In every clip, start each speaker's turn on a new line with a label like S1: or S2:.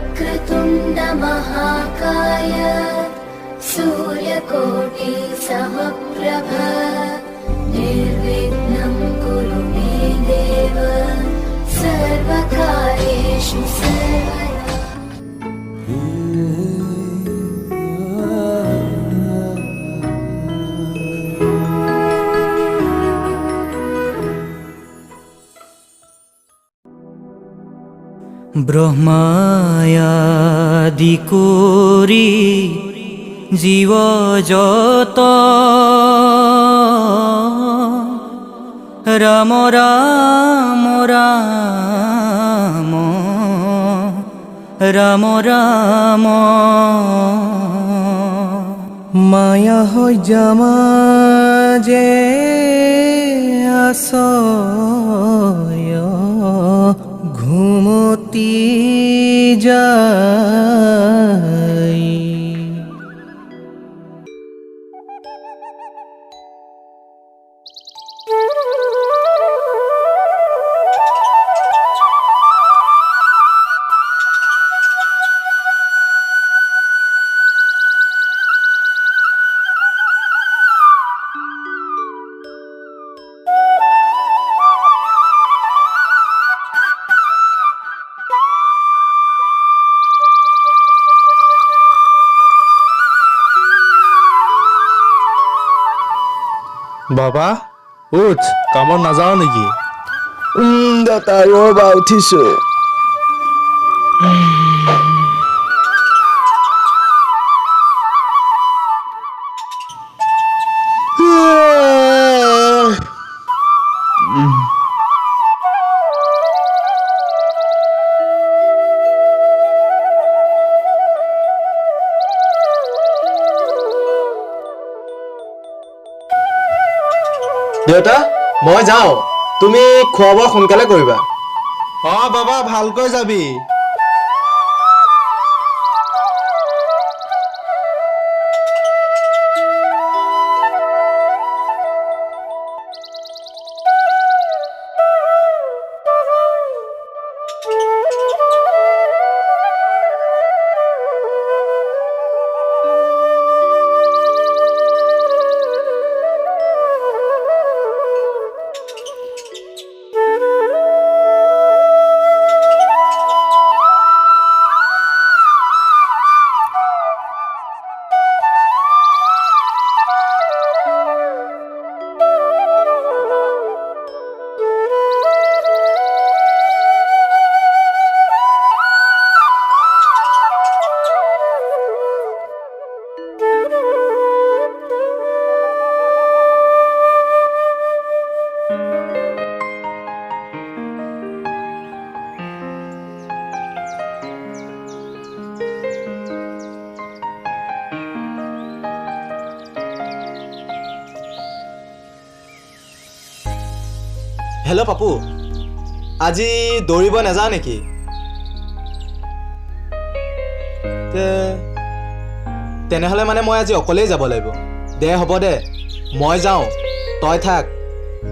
S1: वक्रतुण्ड महाकाय सूर्यकोटि समप्रभ निर्विघ्नं कुरु मे देव सर्वकार्येषु सर्वदा।
S2: ব্রহ্মায়াদি করি জীব যত রাম রাম রাম রাম রাম মায়া হইজামা যে আসয় ঘুমতি যাই।
S3: বাবা উঠ, কামত নাযাওঁ নেকি?
S4: দেউতা ৰ'বা উঠিছো।
S5: দেউতা মই যাওঁ, তুমি খোৱা বোৱা সোনকালে কৰিবা।
S3: বাবা ভালকৈ যাবি।
S5: হেল্ল' পাপু, আজি দৌৰিব নাযাওঁ নেকি? তেনেহ'লে মানে মই আজি অকলেই যাব লাগিব। দে হ'ব দে, মই যাওঁ, তই থাক।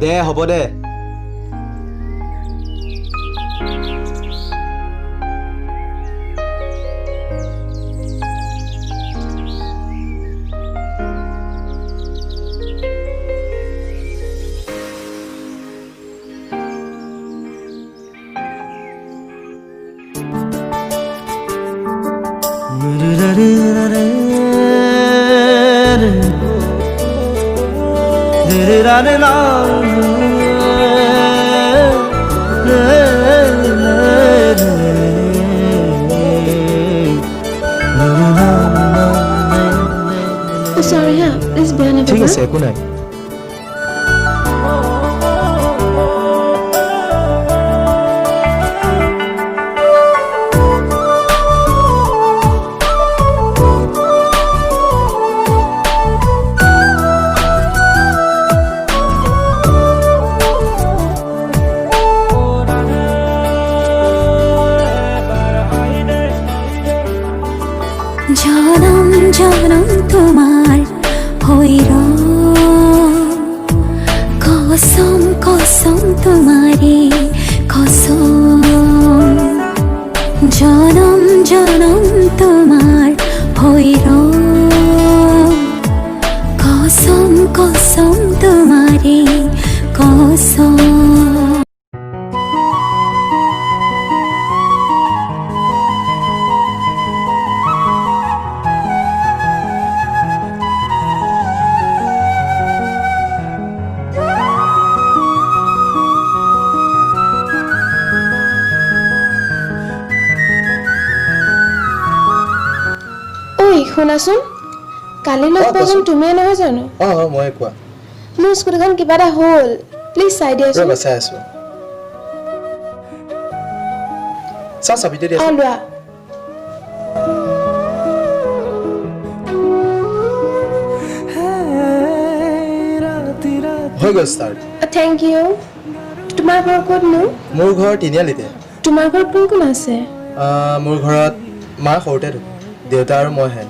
S5: দে হ'ব দে।
S1: Sorry, yeah, please bear with
S5: ঠিক
S1: me.
S5: আছে, একো নাই।
S6: জনম তোমাৰ হৈ কসম কসম তোমাৰে কসম জনম জনম তোমাৰ হৈ কসম কসম তোমাৰে কসম
S7: ঐ শুনাচোন কালি লগ পোৱাজন তুমিয়ে নহয় জানো
S5: অঁ মই কোৱা
S7: মোৰ স্কুটিখন কিবা এটা হ'ল প্লিজ চাই দিয়াচোন
S5: ৰ'বা চাই আছোঁ চাবিটো দিয়া
S7: অঁ লোৱা
S5: হৈ গ'ল ষ্টাৰ্ট
S7: থেংক ইউ তোমাৰ ঘৰ ক'তনো
S5: মোৰ ঘৰ তিনিআলিতে
S7: তোমাৰ ঘৰত কোন কোন আছে
S5: মোৰ ঘৰত মা সৰুতে ঢুকাল দেউতা আৰু মইহে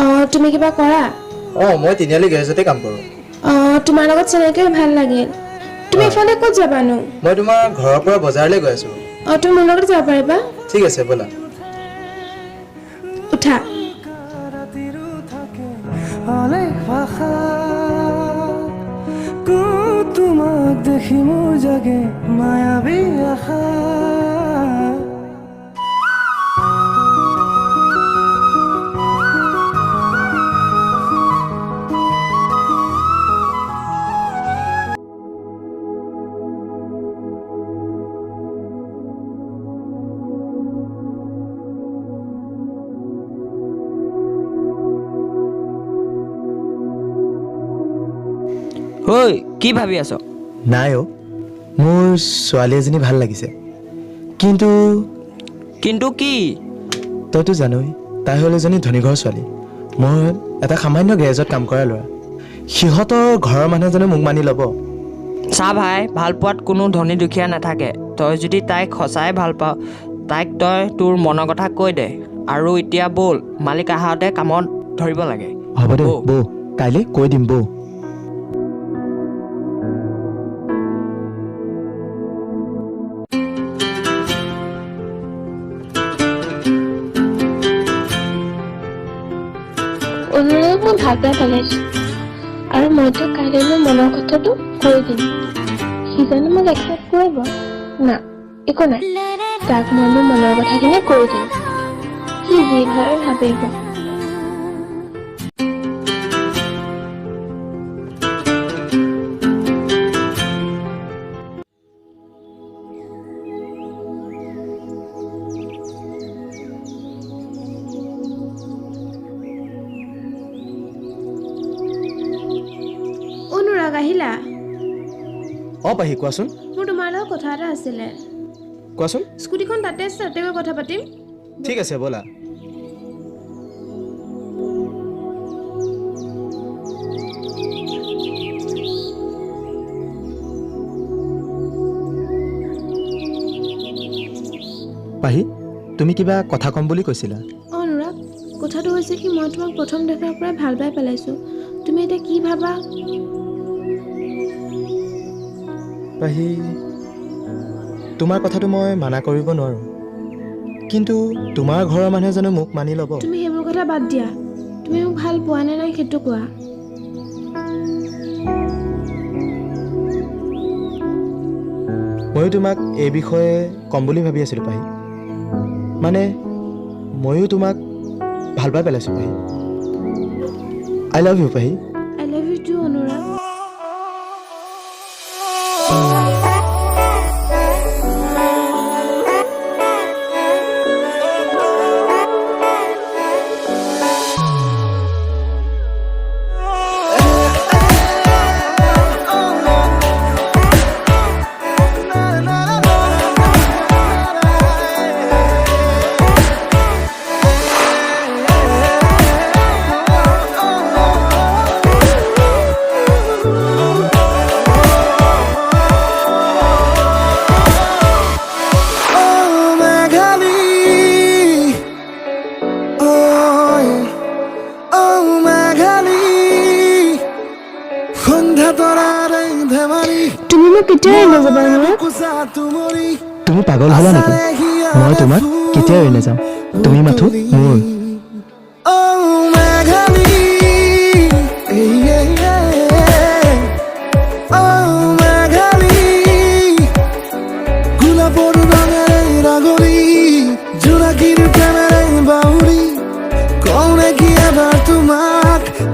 S7: অঁ তুমি কিবা কৰা
S5: অঁ মই তিনিআলি গেৰেজতে কাম কৰোঁ
S7: অঁ তোমাৰ লগত চিনাকি হৈ ভাল লাগিল তুমি এফালে ক'ত যাবানো
S5: মই তোমাৰ ঘৰৰ পৰা বজাৰলৈ গৈ আছোঁ
S7: অঁ তুমি মোৰ লগত যাব পাৰিবা
S5: ঠিক আছে ব'লা
S7: উঠা
S2: অনেক ভাষা তোমাক দেখি মোৰ জাগে মায়াবী আশা
S8: ঐ কি ভাবি আছ
S5: নাই অ' মোৰ ছোৱালী এজনী ভাল লাগিছে কিন্তু
S8: কিন্তু কি
S5: তইতো জানই তাই হ'ল এজনী ধনী ঘৰৰ ছোৱালী মই এটা সামান্য গেৰেজত কাম কৰা ল'ৰা সিহঁতৰ ঘৰৰ মানুহজনে মোক মানি ল'ব
S8: চা ভাই ভাল পোৱাত কোনো ধনী দুখীয়া নাথাকে তই যদি তাইক সঁচাই ভাল পাৱ তাইক তই তোৰ মনৰ কথা কৈ দে আৰু এতিয়া ব'ল মালিক আহাতে কামত ধৰিব লাগে
S5: হ'ব দে বৌ কাইলৈ কৈ দিম বৌ
S7: অনুৰাগ মই ভাল পাই পেলাইছো আৰু মইতো কাইলৈ মোৰ মনৰ কথাটো কৈ দিম সি জানো মোক একচেপ্ট কৰিব না একো নাই তাক মই মোৰ মনৰ কথাখিনি কৈ দিম সি যি ভাবে ভাবিব অনুৰাগ আহিলা
S5: অঁ পাহি কোৱাচোন
S7: মোৰ তোমাৰ লগত কথা এটা আছিলে
S5: কোৱাচোন
S7: স্কুটিখন তাতে আছে তাতে গৈ কথা পাতিম
S5: ঠিক আছে ব'লা পাহি তুমি কিবা কথা ক'ম বুলি কৈছিলা
S7: অনুৰাগ কথাটো হৈছে কি মই তোমাক প্ৰথম দেখাৰ পৰাই ভাল পাই পেলাইছো তুমি এতিয়া কি ভাবা
S5: পাহি তোমাৰ কথাটো মই মানা কৰিব নোৱাৰোঁ কিন্তু তোমাৰ ঘৰৰ মানুহে জানো মোক মানি ল'ব
S7: তুমি সেইবোৰ কথা বাদ দিয়া তুমি মোক ভাল পোৱা নে নাই সেইটো কোৱা
S5: ময়ো তোমাক এই বিষয়ে ক'ম বুলি ভাবি আছিলোঁ পাহি মানে ময়ো তোমাক ভাল পাই পেলাইছোঁ পাহি আই লাভ ইউ পাহি
S7: আই লাভ ইউ টু অনুৰাগ নাযাবা নহয়?
S5: তুমি পাগল হ'লা নেকি? মই তোমাক কেতিয়াও এৰি নাযাওঁ। তুমি মাথো মোৰ।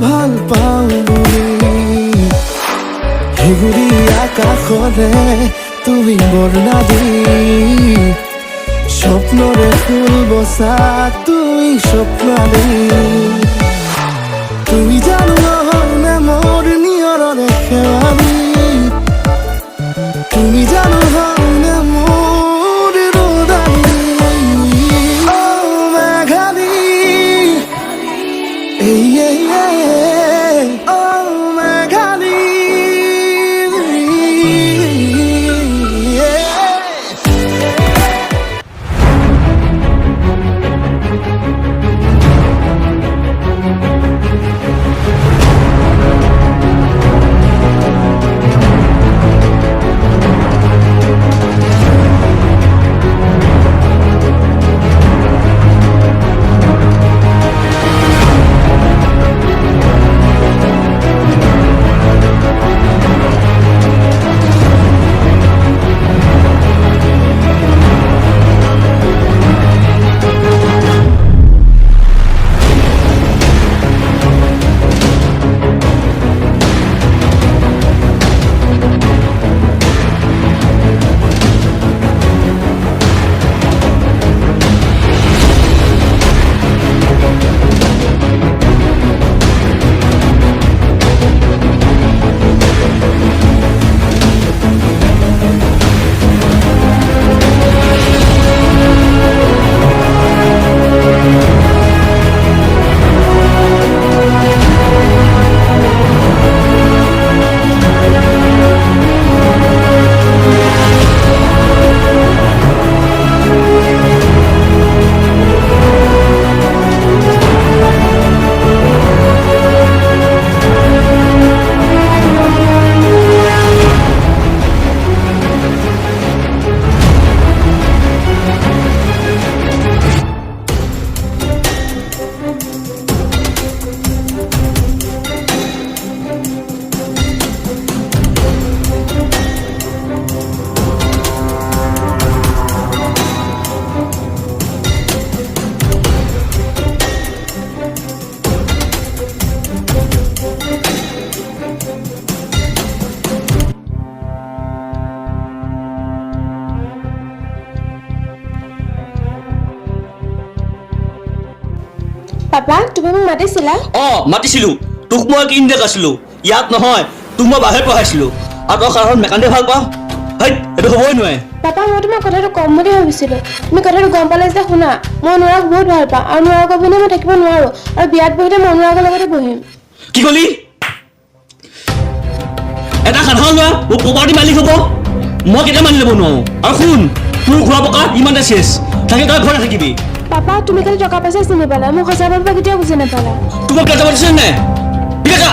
S2: ভাল পাওঁ বুলি হেগুৰি আকাশৰে তুমি বৰ্ণা দি স্বপ্নৰে ফুল বচা তুমি স্বপ্নালী তুমি জানো নহয়নে মোৰ নিয়ৰৰে খেৱালী তুমি জানো হয়নে মোৰ ৰদালী মেঘালী
S7: পাপা তুমি মোক মাতিছিলা?
S9: মাতিছিলো তোক মই কি ইন্দেক আছিলো ইয়াত নহয় তোক মই বাহিৰত পঢ়াইছিলো আৰু তই কাৰণ মেকানিক ভাল পাওঁ হেই এইটো হ'বই নোৱাৰে
S7: পাপা মই তোমাক কথাটো কম বুলি ভাবিছিলো তুমি কথাটো গম পালে যে শুনা মই অনুৰাগ বহুত ভাল পাওঁ আৰু অনুৰাগৰ বিনা মই থাকিব নোৱাৰো আৰু বিয়াত বহিলে মই অনুৰাগৰ লগতে বহিম
S9: কি কলি এটা সাধাৰণ ল'ৰা মোৰ প্ৰপাৰ্টি মালিক হ'ব মই কেতিয়া মানি ল'ব নোৱাৰো আৰু শুন তোৰ ঘূৰা পকা ইমানতে চেছ তাকে তই ঘৰতে থাকিবি
S7: পাপা তুমি খালি টকা পইচা চিনি পালা মোক সঁচা পাপা কেতিয়াও বুজি নাপালা
S9: তোমাক কেতিয়া পাতিছে নাই বিকাকা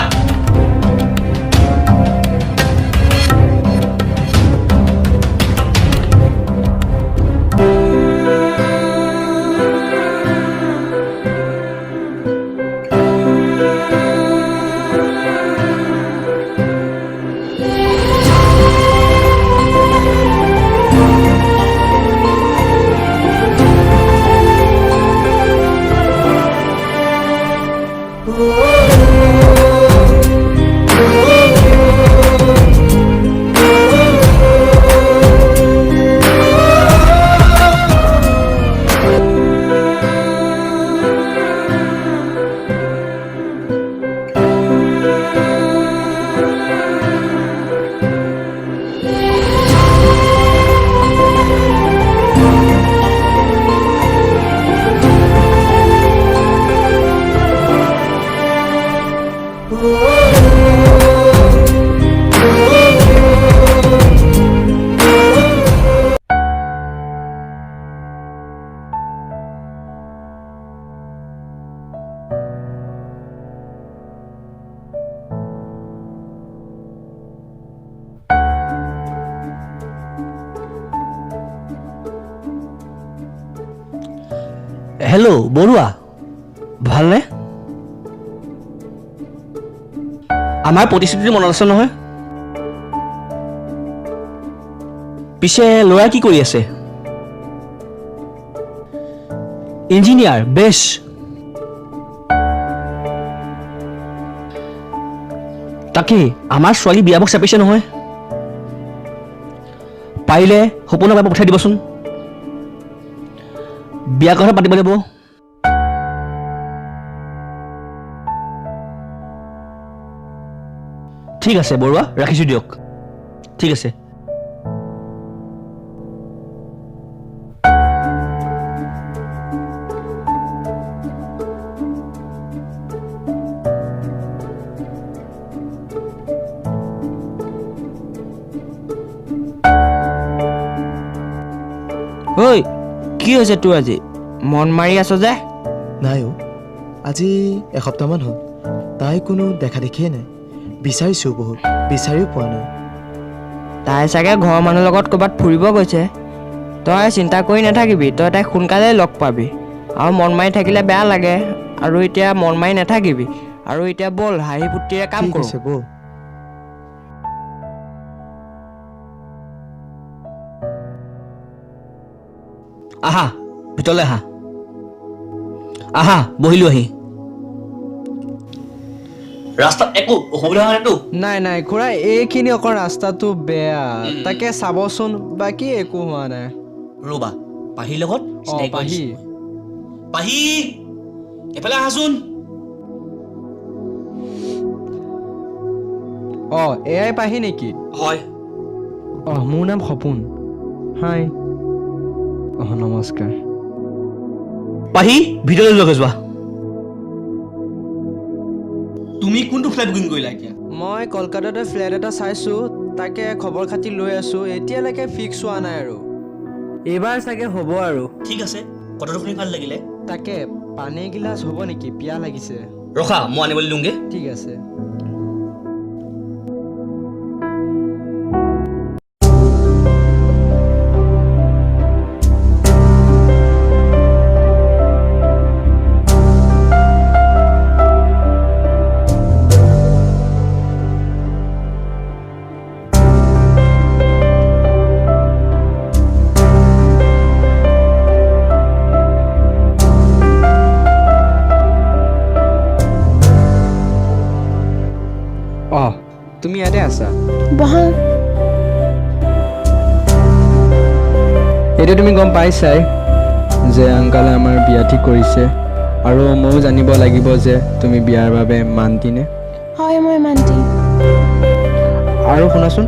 S9: হেল্ল' বৰুৱা ভালনে আমাৰ প্ৰতিশ্ৰুতি মনত আছে নহয় পিছে ল'ৰা কি কৰি আছে ইঞ্জিনিয়াৰ বেছ তাকে আমাৰ ছোৱালী বিয়াবোৰ চাপিছে নহয় পাৰিলে সপোনক এবাৰ পঠাই দিবচোন বিয়া কথা পাতিব লাগিব ঠিক আছে বৰুৱা ৰাখিছোঁ দিয়ক ঠিক আছে
S8: ঐ কি হৈছে তোৰ আজি মন মাৰি আছ যে
S5: নাই অ' আজি এসপ্তাহমান হ'ল তাই কোনো দেখা দেখিয়ে নাই বিচাৰিছোঁ বহুত বিচাৰিও পোৱা নাই
S8: তাই চাগে ঘৰৰ মানুহৰ লগত ক'ৰবাত ফুৰিব গৈছে তই চিন্তা কৰি নাথাকিবি তই তাইক সোনকালে লগ পাবি আৰু মন মাৰি থাকিলে বেয়া লাগে আৰু এতিয়া মন মাৰি নাথাকিবি আৰু এতিয়া ব'ল হাঁহি ফূৰ্তিৰে কাম
S5: ঠিক
S8: কৰোঁ
S5: আছে বৌ
S9: আহা ভিতৰলৈ আহা আহা বহিলো আহি ৰাস্তাত একো অসুবিধা হোৱা নাইতো
S10: নাই নাই খুৰা এইখিনি অকণ ৰাস্তাটো বেয়া তাকে চাবচোন বাকী একো হোৱা নাই
S9: ৰ'বা পাহিৰ লগত
S10: অঁ পাহি
S9: পাহি এফালে আহাচোন
S10: অঁ এয়াই পাহি নেকি
S9: হয়
S10: অঁ মোৰ নাম সপোন হাই অঁ নমস্কাৰ
S9: পাহি ভিতৰলৈ যোৱাগৈ যোৱা তুমি কোনটো ফ্লাইট বুকিং কৰিলা এতিয়া
S10: মই কলকাতাতে ফ্লেট এটা চাইছোঁ তাকে খবৰ খাতি লৈ আছোঁ এতিয়ালৈকে ফিক্স হোৱা নাই আৰু এইবাৰ চাগে হ'ব আৰু
S9: ঠিক আছে কথাটো শুনি ভাল লাগিলে
S10: তাকে পানী গিলাচ হ'ব নেকি পিয়াহ লাগিছে
S9: ৰখা মই আনিবলৈ দিওঁগৈ
S10: ঠিক আছে অঁ তুমি ইয়াতে আছা
S7: বহা
S10: এইটো তুমি গম পাইছাই যে আংকালে আমাৰ বিয়া ঠিক কৰিছে আৰু ময়ো জানিব লাগিব যে তুমি বিয়াৰ বাবে মান্তিনে
S7: হয় মই মান্তি
S10: আৰু শুনাচোন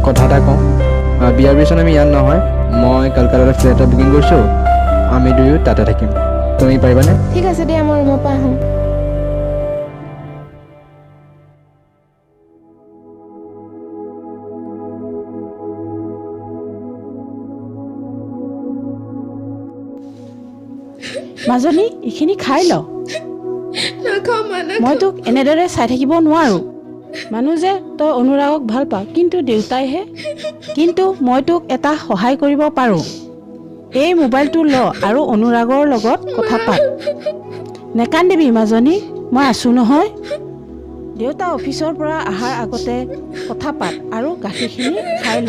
S10: কথা এটা কওঁ বিয়াৰ পিছত আমি ইয়াত নহয় মই কলকাতাতে ফ্লেট এটা বুকিং কৰিছোঁ আমি দুয়ো তাতে থাকিম তুমি পাৰিবানে
S7: ঠিক আছে দিয়া মই ৰুমৰ পৰা আহোঁ
S11: মাজনী এইখিনি খাই ল মই তোক এনেদৰে চাই থাকিব নোৱাৰোঁ মানুহ যে তই অনুৰাগক ভাল পাৱ কিন্তু দেউতাইহে কিন্তু মই তোক এটা সহায় কৰিব পাৰোঁ এই মোবাইলটো ল আৰু অনুৰাগৰ লগত কথা পাত নেকান্দিবি মাজনী মই আছোঁ নহয় দেউতা অফিচৰ পৰা অহাৰ আগতে কথা পাত আৰু গাখীৰখিনি খাই ল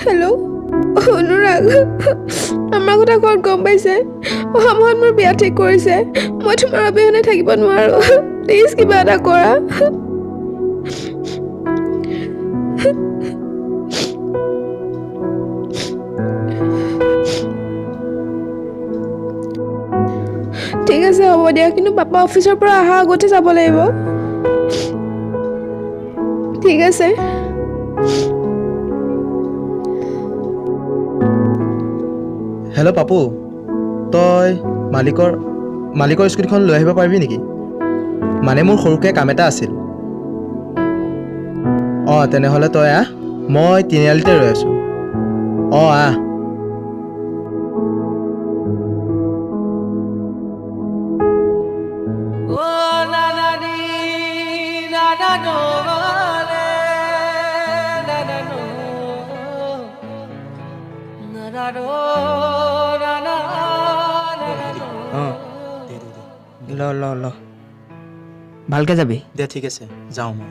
S7: হেল্ল' অনুৰাগ আমাৰ কথা ঘৰত গম পাইছে অহা মাহত মোৰ বিয়া ঠিক কৰিছে মই তোমাৰ অবিহনে থাকিব নোৱাৰোঁ প্লিজ কিবা এটা কৰা ঠিক আছে হ'ব দিয়া কিন্তু পাপা অফিচৰ পৰা অহাৰ আগতে যাব লাগিব ঠিক আছে
S5: হেল্ল' পাপু তই মালিকৰ স্কুটিখন লৈ আহিব পাৰিবি নেকি মানে মোৰ সৰুকৈ কাম এটা আছিল অঁ তেনেহ'লে তই আহ, মই তিনিআলিতে ৰৈ আছোঁ। অঁ আহ।
S8: ল ভালকে যাবি।
S3: দে ঠিক আছে, যাওঁ মই।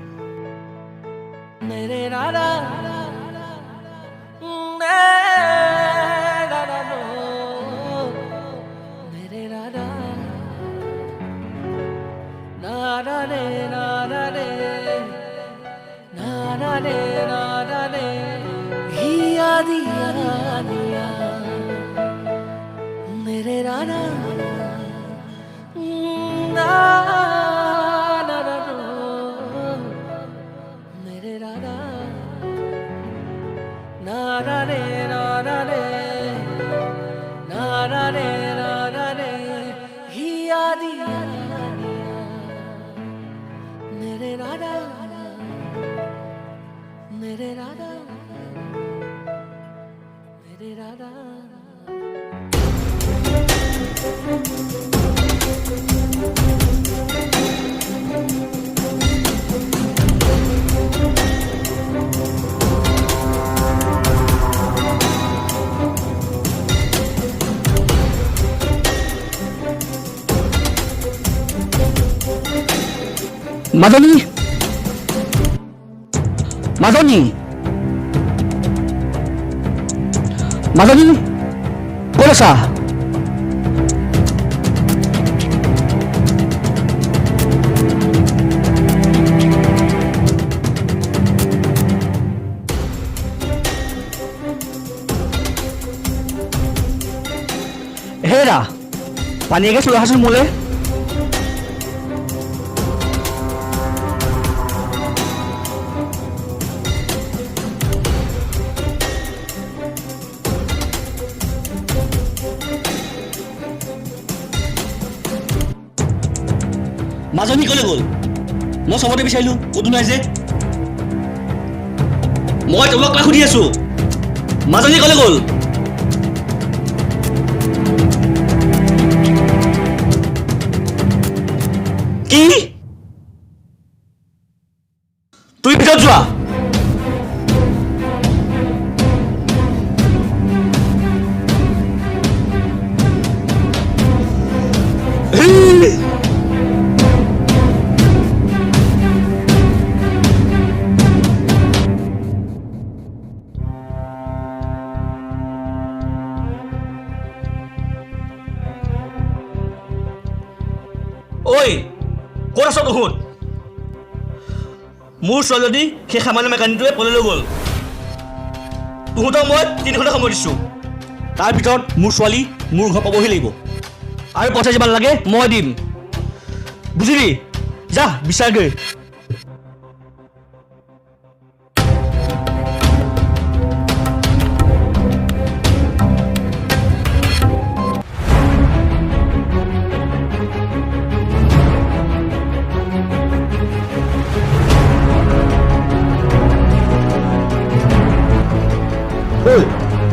S9: মাজনী, মাজনী, মাজনী, ক'ত আছা? হেৰা, পানী একে চৈ আহাচোন মোলৈ। মাজনী ক'লে গ'ল? মই চবতে বিচাৰিলো, ক'তো নাই যে। মই তোমাক সুধি আছো, মাজনী ক'লে গ'ল? কি? তুমি ভিতৰত যোৱা। ঐ, ক'ত আছ তহঁত? মোৰ ছোৱালীজনী সেই সামান্য মেকানিকটোৱে পলাই লৈ গ'ল। তহঁতক মই 3 ঘণ্টা সময় দিছোঁ। তাৰ ভিতৰত মোৰ ছোৱালী মোৰ ঘৰ পাবহি লাগিব, আৰু পইচা যিমান লাগে মই দিম, বুজিলি? যা বিচাৰগৈ।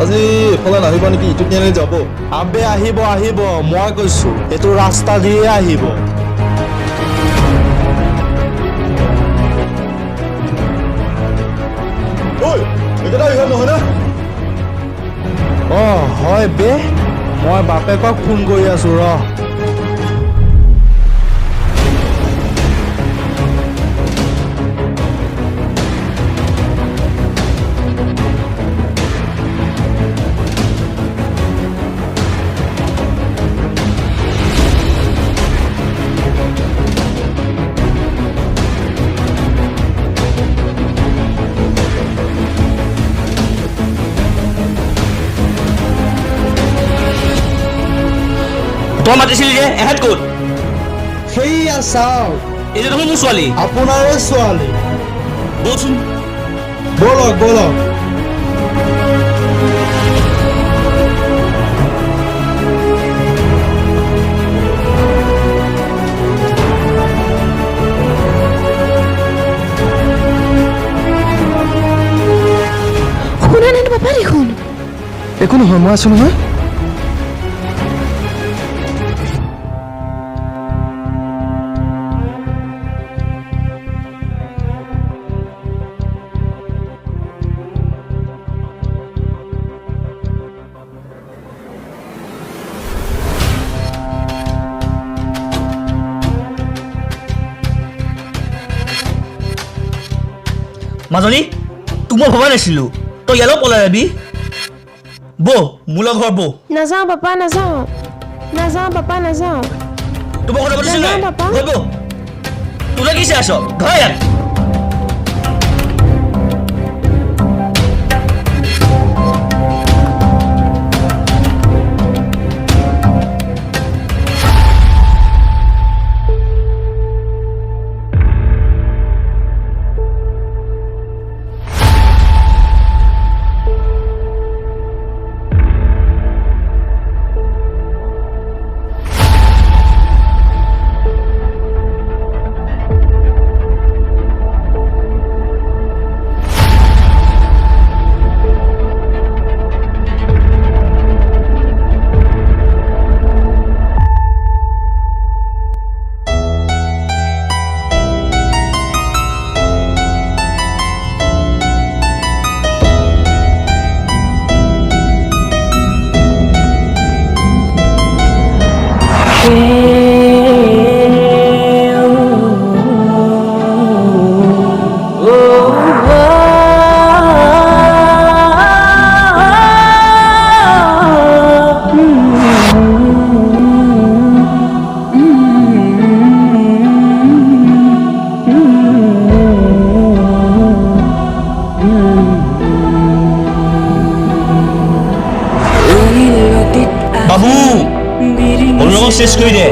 S3: আজি এফালে নাহিব নেকি? ইটো তিনিআলি যাব। আবে আহিব আহিব, মই কৈছো এইটো ৰাস্তা দিয়ে আহিব। অঁ হয় বে, মই বাপেকক ফোন কৰি আছো ৰ।
S9: তই মাতিছিলি যে এহেঁত ক'ত?
S3: সেইয়া চাওক,
S9: এইটো দেখোন মোৰ ছোৱালী।
S3: আপোনাৰে ছোৱালী।
S9: বলচোন।
S3: বলক বলক।
S5: নহয়, মই আছোঁ নহয়।
S9: মাজনী তোক মই ভবা নাছিলো তই ইয়ালৈ পলাই যাবি বৌ মোলৈ ঘৰ বৌ
S7: নাযাওঁ পাপা নাযাওঁ নাযাওঁ পাপা নাযাওঁ
S9: তোমাৰ কথা পাতিছিল নাই
S7: নাযাওঁ, পাপা।
S9: ঘৰ বৌ তোলৈ কি চাই আছ ঘৰ ইয়াত বাবু অনুৰাগক চেছ কৰি দে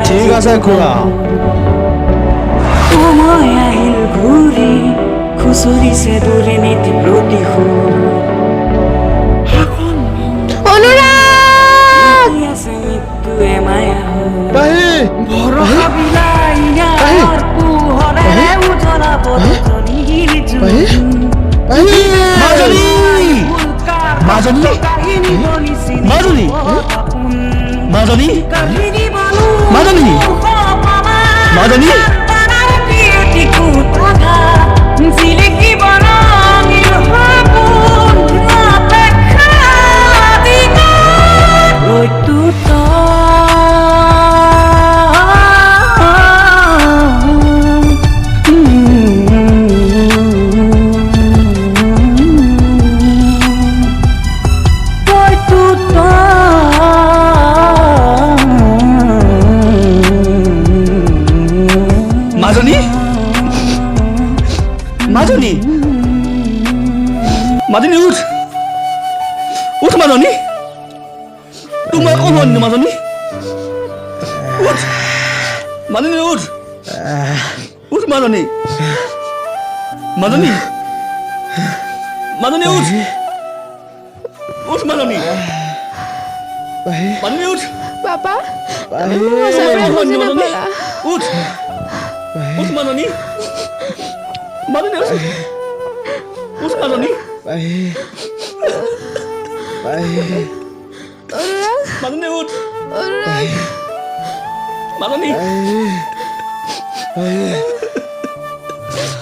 S3: ঠিক আছে খুৰা
S12: সময় আহিল ঘূৰি খুচৰিছে দুৰ্নীতি
S7: অনুৰাগ
S12: আছে মৃত্যুৱে মায়া
S5: পাহি
S12: ভৰসা বিলাই ন্যায়ৰ পোহৰেৰে উজ্বলা পদজনীৰ
S5: পাহি পাহি
S9: মাজনী মাজনী মাজনী মাজনী মাজনী মাজনী মাজনী মাজনী উঠ উঠ মাজনী তোক মই ক'ব নিদিওঁ মাজনী উঠ মাজনী উঠ উঠ মাজনী মাজনী মাজনী উঠ উঠ মাজনী মাজনী উঠ
S7: পাপা
S5: পাহি
S9: মাজনী উঠ উঠ মাজনী মাজনী উঠ উঠ মাজনী
S5: পাহি পাহি
S9: মাজনী উঠ
S7: অনুৰাগ
S9: মাজনী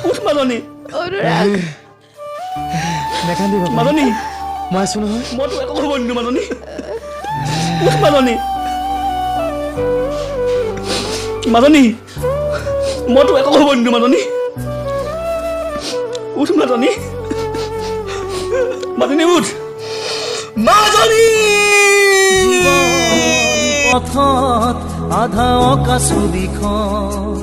S9: উঠ মাজনী
S7: অনুৰাগ
S5: নেকান্দিব
S9: মাজনী
S5: মই আছোঁ নহয়
S9: মই তোক একো ক'ব নিদিওঁ মাজনী উঠ মাজনী মাজনী মই তোক একো ক'ব নিদিওঁ মাজনী উঠ মাজনী মাজনী উঠ মাজনী
S12: পথত আধা অঁকা ছবিখন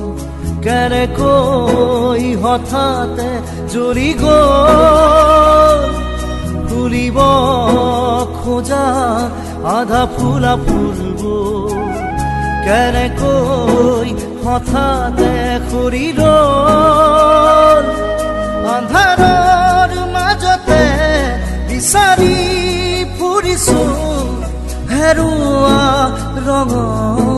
S12: কেনেকৈ হঠাতে জ্বলি গ'ল ফুলিব খোজা আধা ফুলা ফুলবোৰ কেনেকৈ হঠাতে সৰি ৰ'ল আন্ধাৰৰ মাজতে বিচাৰি ফুৰিছো হেৰুৱা ৰঙৰ